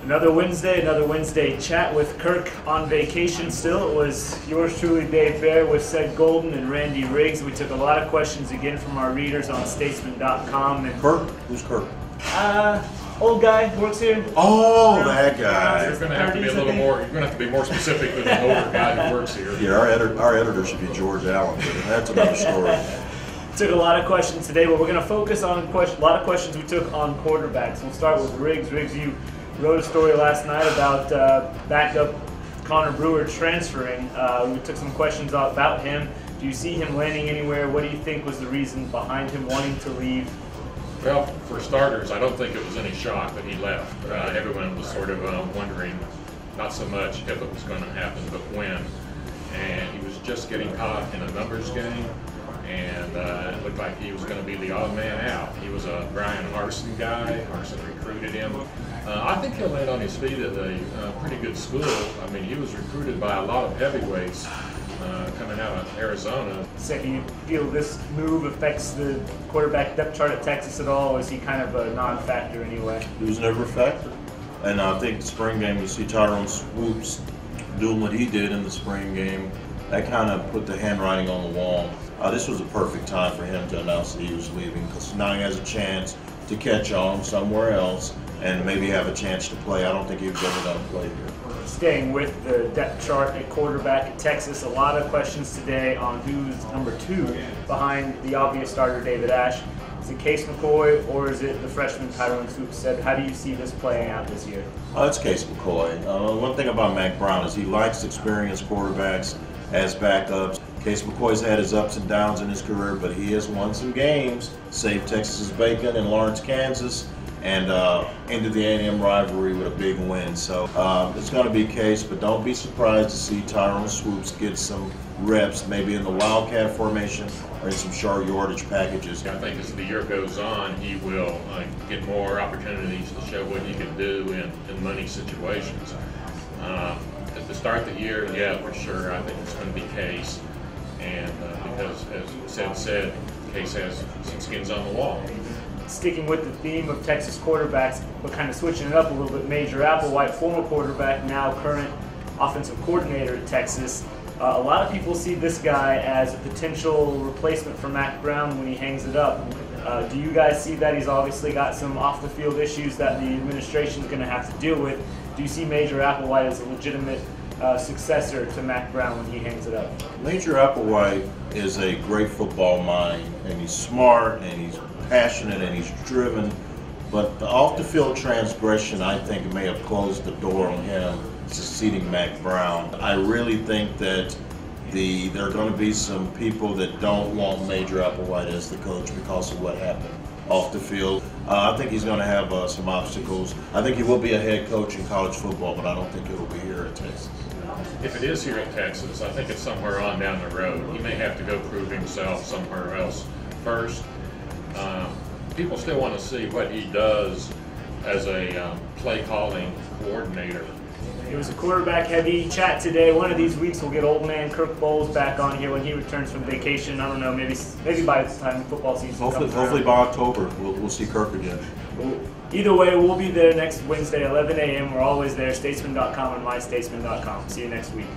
Another Wednesday chat with Kirk on vacation still. It was yours truly, Dave Bear, with Ced and Randy Riggs. We took a lot of questions again from our readers on statesman.com. And Kirk? Who's Kirk? Old guy, works here. Oh, that guy. You're going to have to be a little more. You're going to have to be more specific than an older guy who works here. Yeah, our editor should be George Allen, but that's another story. Took a lot of questions today, but we're going to focus on a lot of questions we took on quarterbacks. We'll start with Riggs. Riggs, you wrote a story last night about backup Connor Brewer transferring. We took some questions about him. Do you see him landing anywhere? What do you think was the reason behind him wanting to leave? Well, for starters, I don't think it was any shock that he left. Everyone was sort of wondering, not so much if it was going to happen, but when. And he was just getting caught in a numbers game, and it looked like he was going to be the odd man out. He was a Brian Harsin guy. Harsin recruited him. I think he'll land on his feet at a pretty good school. I mean, he was recruited by a lot of heavyweights coming out of Arizona. So do you feel this move affects the quarterback depth chart at Texas at all, or is he kind of a non-factor anyway? He was never a factor. And I think the spring game, you see Tyrone Swoops doing what he did in the spring game. That kind of put the handwriting on the wall. This was a perfect time for him to announce that he was leaving, because now he has a chance to catch on somewhere else and maybe have a chance to play. I don't think he was ever going to play here. Staying with the depth chart at quarterback at Texas, a lot of questions today on who's number 2 behind the obvious starter, David Ash. Is it Case McCoy, or is it the freshman Tyrone Swoops? How do you see this playing out this year? It's Case McCoy. One thing about Mack Brown is he likes experienced quarterbacks as backups. Case McCoy's had his ups and downs in his career, but he has won some games, saved Texas's bacon in Lawrence, Kansas, and ended the A&M rivalry with a big win. So it's going to be Case, but don't be surprised to see Tyrone Swoops get some reps, maybe in the Wildcat formation or in some short yardage packages. I think as the year goes on, he will get more opportunities to show what he can do in money situations. At the start of the year, yeah, for sure, I think it's going to be Case. And because, as Ced said, Case has some skins on the wall. Sticking with the theme of Texas quarterbacks, but kind of switching it up a little bit, Major Applewhite, former quarterback, now current offensive coordinator at Texas. A lot of people see this guy as a potential replacement for Mack Brown when he hangs it up. Do you guys see that? He's obviously got some off-the-field issues that the administration is going to have to deal with. Do you see Major Applewhite as a legitimate successor to Mack Brown when he hangs it up? Major Applewhite is a great football mind, and he's smart, and he's passionate, and he's driven. But the off-the-field transgression, I think, may have closed the door on him succeeding Mack Brown. I really think that there are going to be some people that don't want Major Applewhite as the coach because of what happened off the field. I think he's going to have some obstacles. I think he will be a head coach in college football, but I don't think it'll be here at Texas. If it is here at Texas, I think it's somewhere on down the road. He may have to go prove himself somewhere else first. People still want to see what he does as a play-calling coordinator. It was a quarterback-heavy chat today. One of these weeks we'll get old man Kirk Bowles back on here when he returns from vacation. I don't know, maybe by the time football season comes around. Hopefully by October we'll see Kirk again. Well, either way, we'll be there next Wednesday, 11 a.m. We're always there, statesman.com and mystatesman.com. See you next week.